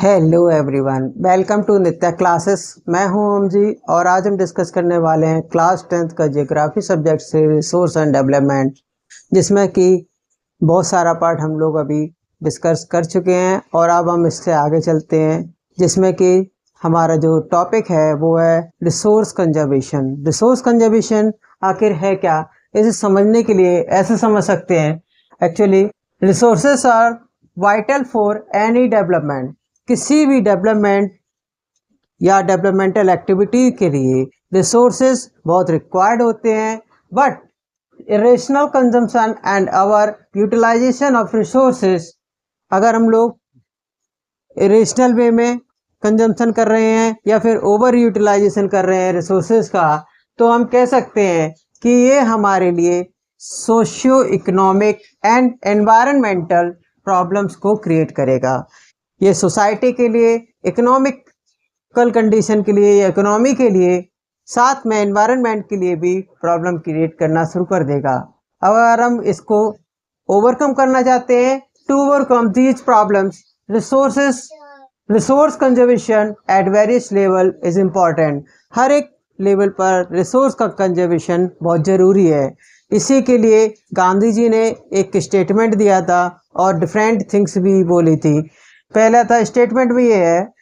Hello everyone, welcome to Nitya classes. मैं हूं ओम जी और आज हम डिस्कस करने वाले हैं क्लास 10th का ज्योग्राफी सब्जेक्ट से रिसोर्स एंड डेवलपमेंट, जिसमें कि बहुत सारा पार्ट हम लोग अभी डिस्कस कर चुके हैं और अब हम इससे आगे चलते हैं, जिसमें कि हमारा जो टॉपिक है वो है रिसोर्स कंजर्वेशन। रिसोर्स कंजर्वेशन आखिर है क्या, इसे समझने के लिए ऐसे समझ सकते हैं। Actually resources are vital for any development. किसी भी डेवलपमेंट या डेवलपमेंटल एक्टिविटी के लिए रिसोर्सेज बहुत रिक्वायर्ड होते हैं, but irrational consumption and our utilization of resources, अगर हम लोग इरेशनल वे में कंजम्पशन कर रहे हैं या फिर ओवर यूटिलाइजेशन कर रहे हैं रिसोर्सेज का, तो हम कह सकते हैं कि ये हमारे लिए socio economic and environmental problems को क्रिएट करेगा। ये सोसाइटी के लिए, इकोनॉमिकल कंडीशन के लिए, इकोनॉमी के लिए, साथ में एनवायरनमेंट के लिए भी प्रॉब्लम क्रिएट करना शुरू कर देगा। अगर हम इसको ओवरकम करना चाहते हैं, to overcome these problems, resource conservation at various level is important. हर एक लेवल पर रिसोर्स का कंजर्वेशन बहुत ज़रूरी है। इसी के लिए गांधी जी ने एक स्टेटमेंट दिया था और डिफरेंट थिंग्स भी बोली थी। पहला था स्टेटमेंट में ये है,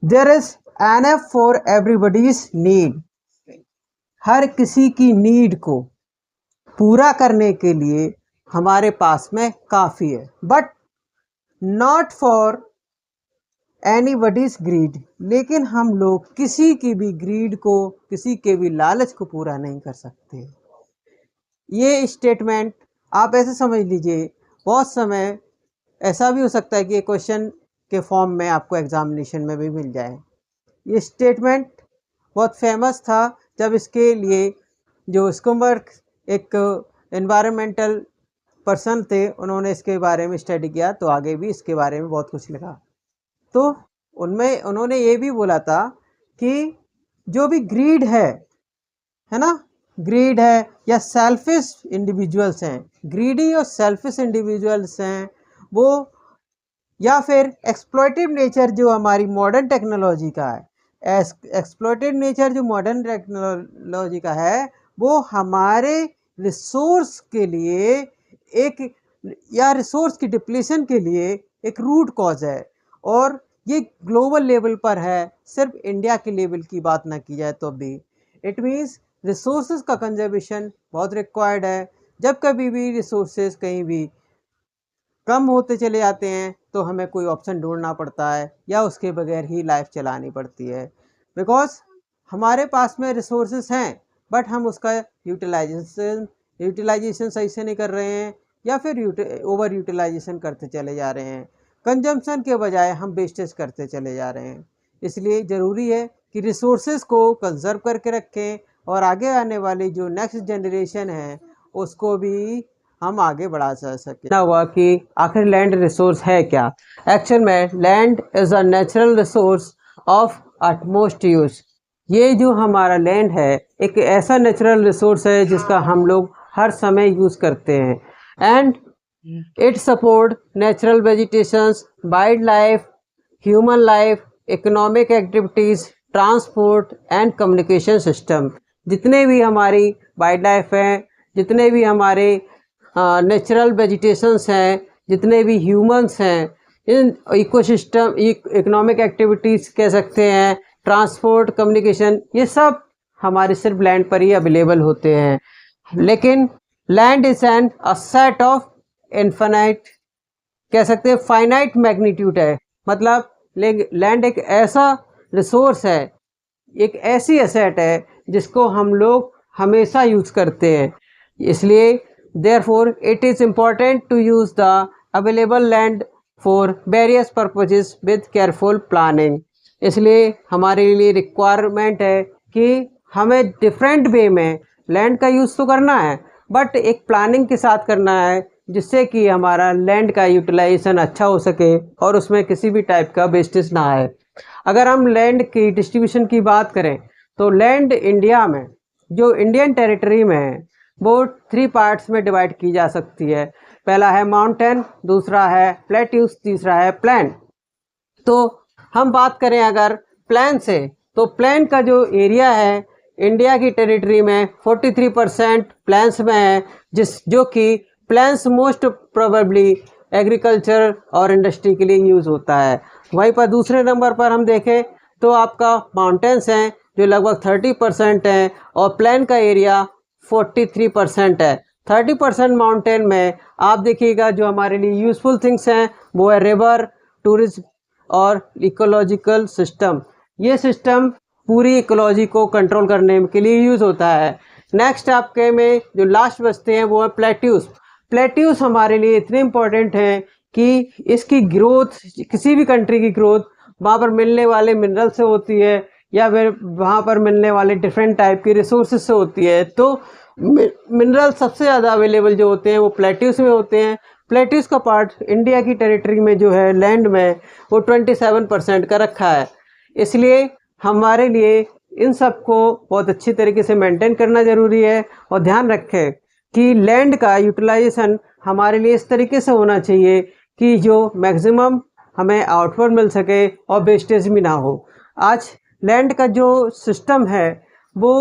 there is enough for everybody's need. हर किसी की नीड को पूरा करने के लिए हमारे पास में काफ़ी है, but not for anybody's greed. लेकिन हम लोग किसी की भी ग्रीड को, किसी के भी लालच को पूरा नहीं कर सकते। ये स्टेटमेंट आप ऐसे समझ लीजिए, बहुत समय ऐसा भी हो सकता है कि ये क्वेश्चन के फॉर्म में आपको एग्जामिनेशन में भी मिल जाए। ये स्टेटमेंट बहुत फेमस था जब इसके लिए जो स्कूमबर्ग एक एनवायरमेंटल पर्सन थे, उन्होंने इसके बारे में स्टडी किया, तो आगे भी इसके बारे में बहुत कुछ लिखा। तो उनमें उन्होंने ये भी बोला था कि जो भी ग्रीड है ना, ग्रीड है या सेल्फिश इंडिविजुअल्स हैं, ग्रीडी और सेल्फिश इंडिविजुअल्स हैं वो, या फिर एक्सप्लॉइटिव नेचर जो हमारी मॉडर्न टेक्नोलॉजी का है, एक्सप्लॉइटिव नेचर जो मॉडर्न टेक्नोलॉजी का है, वो हमारे रिसोर्स के लिए एक, या रिसोर्स की डिप्लीशन के लिए एक रूट कॉज है। और ये ग्लोबल लेवल पर है, सिर्फ इंडिया के लेवल की बात ना की जाए तो भी। इट मीन्स रिसोर्सेज का कंजर्वेशन बहुत रिक्वायर्ड है। जब कभी भी रिसोर्सेज कहीं भी कम होते चले जाते हैं तो हमें कोई ऑप्शन ढूंढना पड़ता है या उसके बगैर ही लाइफ चलानी पड़ती है, बिकॉज हमारे पास में रिसोर्सेज हैं बट हम उसका यूटिलाइजेशन सही से नहीं कर रहे हैं, या फिर ओवर यूटिलाइजेशन करते चले जा रहे हैं। कंजम्पशन के बजाय हम वेस्टेज करते चले जा रहे हैं। इसलिए ज़रूरी है कि रिसोर्सेज को कंजर्व करके रखें और आगे आने वाली जो नेक्स्ट जनरेशन है उसको भी हम आगे बढ़ा सकें। ना हुआ कि आखिर लैंड रिसोर्स है क्या। एक्चुअल में land is a natural resource of utmost use. ये जो हमारा लैंड है एक ऐसा नेचुरल रिसोर्स है जिसका हम लोग हर समय यूज़ करते हैं, and it support natural vegetations, wild life, human life, economic activities, transport and communication system. जितने भी हमारी वाइल्ड लाइफ हैं, जितने भी हमारे नेचुरल वेजिटेशंस हैं, जितने भी ह्यूमंस हैं, इन इकोसिस्टम, इकोनॉमिक एक्टिविटीज़ कह सकते हैं, ट्रांसपोर्ट, कम्युनिकेशन, ये सब हमारे सिर्फ लैंड पर ही अवेलेबल होते हैं। लेकिन land is an a set of infinite, कह सकते हैं फाइनाइट मैग्नीट्यूड है। मतलब लैंड एक ऐसा रिसोर्स है, एक ऐसी एसेट है जिसको हम लोग हमेशा यूज़ करते हैं। इसलिए therefore it is important to use the available land for various purposes with careful planning। इसलिए हमारे लिए रिक्वायरमेंट है कि हमें डिफरेंट वे में लैंड का यूज़ तो करना है, बट एक प्लानिंग के साथ करना है जिससे कि हमारा लैंड का यूटिलाइजेशन अच्छा हो सके और उसमें किसी भी टाइप का वेस्टेज ना आए। अगर हम लैंड की डिस्ट्रीब्यूशन की बात करें तो लैंड इंडिया में, जो इंडियन टेरिटरी में है, वो 3 पार्ट्स में डिवाइड की जा सकती है। पहला है माउंटेन, दूसरा है प्लेट्यूस, तीसरा है प्लेन। तो हम बात करें अगर प्लेन से, तो प्लेन का जो एरिया है इंडिया की टेरिटरी में 43% प्लेन्स में है, जो कि प्लेन्स मोस्ट प्रोबेबली एग्रीकल्चर और इंडस्ट्री के लिए यूज़ होता है। वहीं पर दूसरे नंबर पर हम देखें तो आपका माउंटेन्स हैं जो लगभग 30% हैं और प्लेन का एरिया 43% है। 30% माउंटेन में आप देखिएगा जो हमारे लिए यूज़फुल थिंग्स हैं वो है रिवर, टूरिज्म और इकोलॉजिकल सिस्टम। ये सिस्टम पूरी इकोलॉजी को कंट्रोल करने के लिए यूज़ होता है। नेक्स्ट आपके में जो लास्ट बचते हैं वो है प्लेट्यूस। प्लेट्यूस हमारे लिए इतने इम्पोर्टेंट हैं कि इसकी ग्रोथ, किसी भी कंट्री की ग्रोथ वहाँ पर मिलने वाले मिनरल से होती है या फिर वहाँ पर मिलने वाले डिफरेंट टाइप की रिसोर्सेज से होती है। तो मिनरल सबसे ज़्यादा अवेलेबल जो होते हैं वो प्लेट्यूस में होते हैं। प्लेट्यूस का पार्ट इंडिया की टेरिटरी में जो है लैंड में वो 27% का रखा है। इसलिए हमारे लिए इन सब को बहुत अच्छी तरीके से मेंटेन करना ज़रूरी है और ध्यान रखें कि लैंड का यूटिलाइजेशन हमारे लिए इस तरीके से होना चाहिए कि जो मैक्सिमम हमें आउटपुट मिल सके और वेस्टेज भी ना हो। आज लैंड का जो सिस्टम है वो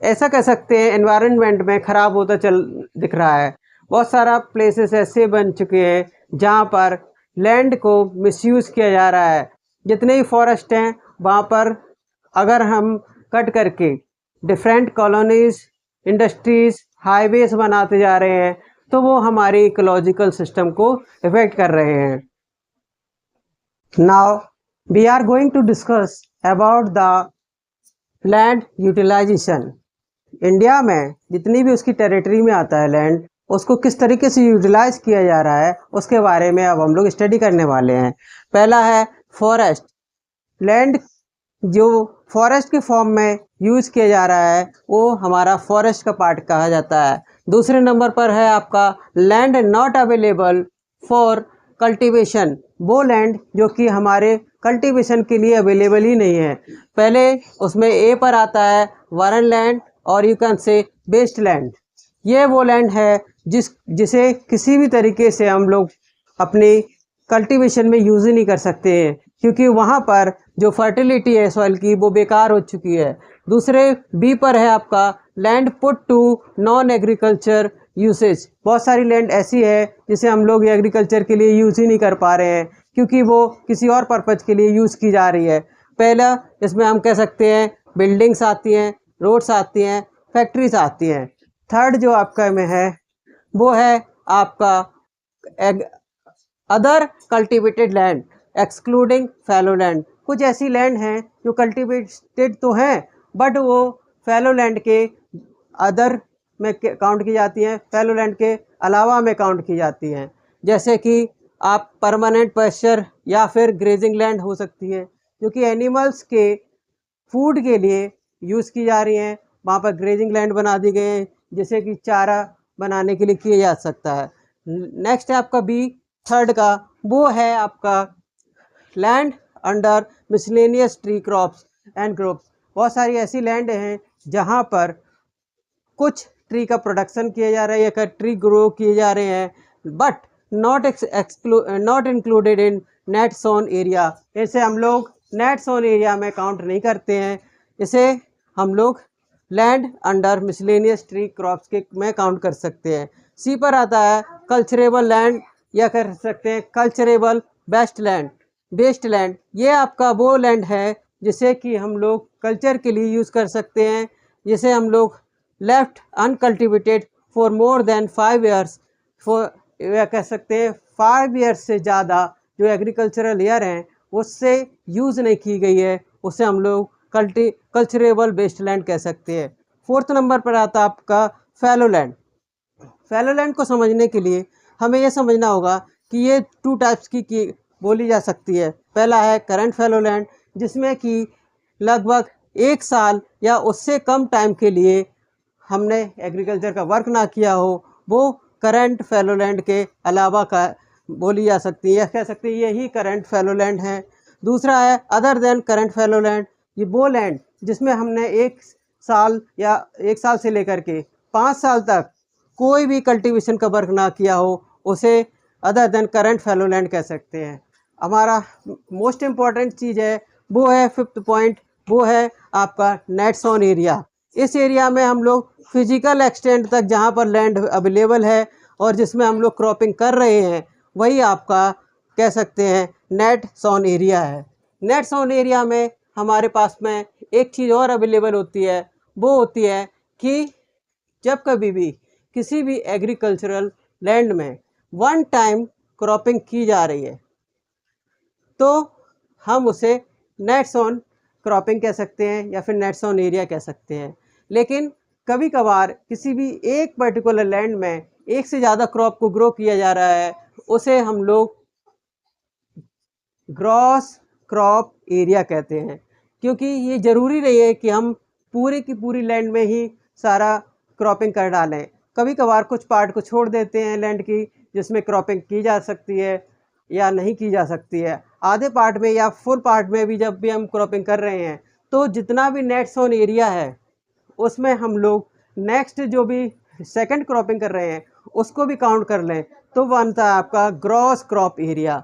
ऐसा कह सकते हैं एनवायरनमेंट में ख़राब होता दिख रहा है। बहुत सारा प्लेसेस ऐसे बन चुके हैं जहाँ पर लैंड को मिसयूज़ किया जा रहा है। जितने ही फॉरेस्ट हैं वहाँ पर अगर हम कट करके डिफरेंट कॉलोनीज़, इंडस्ट्रीज़, हाईवेज बनाते जा रहे हैं तो वो हमारे इकोलॉजिकल सिस्टम को इफेक्ट कर रहे हैं। Now we are going to discuss about the land utilization. India में जितनी भी उसकी टेरिटरी में आता है लैंड, उसको किस तरीके से यूटिलाइज किया जा रहा है उसके बारे में अब हम लोग स्टडी करने वाले हैं। पहला है फॉरेस्ट। लैंड जो फॉरेस्ट के फॉर्म में यूज़ किया जा रहा है वो हमारा फॉरेस्ट का पार्ट कहा जाता है। दूसरे नंबर पर है आपका land not available for cultivation. वो लैंड जो कि हमारे कल्टीवेशन के लिए अवेलेबल ही नहीं है। पहले उसमें ए पर आता है वारन लैंड और you can say waste land. ये वो लैंड है जिसे किसी भी तरीके से हम लोग अपनी कल्टीवेशन में यूज़ ही नहीं कर सकते हैं, क्योंकि वहाँ पर जो फर्टिलिटी है सॉइल की वो बेकार हो चुकी है। दूसरे बी पर है आपका land put to non agriculture usage. बहुत सारी लैंड ऐसी है जिसे हम लोग एग्रीकल्चर के लिए यूज़ ही नहीं कर पा रहे हैं क्योंकि वो किसी और पर्पज़ के लिए यूज़ की जा रही है। पहला इसमें हम कह सकते हैं बिल्डिंग्स आती हैं, रोड्स आती हैं, फैक्ट्रीज आती हैं। थर्ड जो आपका में है वो है आपका other cultivated land excluding fallow land. कुछ ऐसी लैंड हैं जो कल्टिवेटेड तो हैं बट वो फैलो लैंड के अदर में काउंट की जाती हैं, फैलो लैंड के अलावा में काउंट की जाती हैं। जैसे कि आप परमानेंट पैस्चर या फिर ग्रेजिंग लैंड हो सकती है जो कि एनिमल्स के फूड के लिए यूज़ की जा रही हैं। वहाँ पर ग्रेजिंग लैंड बना दी गए हैं जैसे कि चारा बनाने के लिए किया जा सकता है। नेक्स्ट है आपका बी थर्ड का, वो है आपका land under miscellaneous tree crops and gropes. बहुत सारी ऐसी लैंड हैं जहाँ पर कुछ ट्री का प्रोडक्शन किया जा रहा है या ट्री ग्रो किए जा रहे हैं but not included in net sown area. इसे हम लोग नेट सोन एरिया में काउंट नहीं करते हैं। इसे हम लोग land under miscellaneous tree crops के में काउंट कर सकते हैं। सी पर आता है कल्चरेबल लैंड या कर सकते हैं culturable waste land, waste land. ये आपका वो लैंड है जिसे कि हम लोग कल्चर के लिए यूज़ कर सकते हैं, जिसे हम लोग left uncultivated for more than 5 years, या कह सकते हैं 5 ईयर्स से ज़्यादा जो एग्रीकल्चरल ईयर हैं उससे यूज़ नहीं की गई है, उसे हम लोग कल्चरेबल वेस्ट लैंड कह सकते हैं। फोर्थ नंबर पर आता है आपका फैलो लैंड। फैलो लैंड को समझने के लिए हमें यह समझना होगा कि ये 2 टाइप्स की बोली जा सकती है। पहला है करंट फैलो लैंड जिसमें कि लगभग 1 साल या उससे कम टाइम के लिए हमने एग्रीकल्चर का वर्क ना किया हो, वो करंट फैलो लैंड के अलावा का बोली जा सकती है, या कह सकते हैं यही करंट फैलो लैंड है। दूसरा है other than current fallow land. ये वो लैंड जिसमें हमने 1 साल या 1 साल से लेकर के 5 साल तक कोई भी कल्टीवेशन का वर्क ना किया हो, उसे other than current fallow land कह सकते हैं। हमारा मोस्ट इम्पॉर्टेंट चीज़ है वो है फिफ्थ पॉइंट, वो है आपका नेट सोन एरिया। इस एरिया में हम लोग फिजिकल एक्सटेंट तक जहाँ पर लैंड अवेलेबल है और जिसमें हम लोग क्रॉपिंग कर रहे हैं, वही आपका कह सकते हैं नेट सोन एरिया है। नेट सोन एरिया में हमारे पास में एक चीज़ और अवेलेबल होती है, वो होती है कि जब कभी भी किसी भी एग्रीकल्चरल लैंड में वन टाइम क्रॉपिंग की जा रही है तो हम उसे नेट्स ऑन क्रॉपिंग कह सकते हैं या फिर नेट्स ऑन एरिया कह सकते हैं। लेकिन कभी कभार किसी भी एक पर्टिकुलर लैंड में एक से ज़्यादा क्रॉप को ग्रो किया जा रहा है, उसे हम लोग ग्रॉस क्रॉप एरिया कहते हैं। क्योंकि ये ज़रूरी नहीं है कि हम पूरी की पूरी लैंड में ही सारा क्रॉपिंग कर डालें। कभी कभार कुछ पार्ट को छोड़ देते हैं लैंड की, जिसमें क्रॉपिंग की जा सकती है या नहीं की जा सकती है। आधे पार्ट में या फुल पार्ट में भी जब भी हम क्रॉपिंग कर रहे हैं तो जितना भी नेट सोन एरिया है उसमें हम लोग नेक्स्ट जो भी सेकंड क्रॉपिंग कर रहे हैं उसको भी काउंट कर लें तो बनता है आपका ग्रॉस क्रॉप एरिया।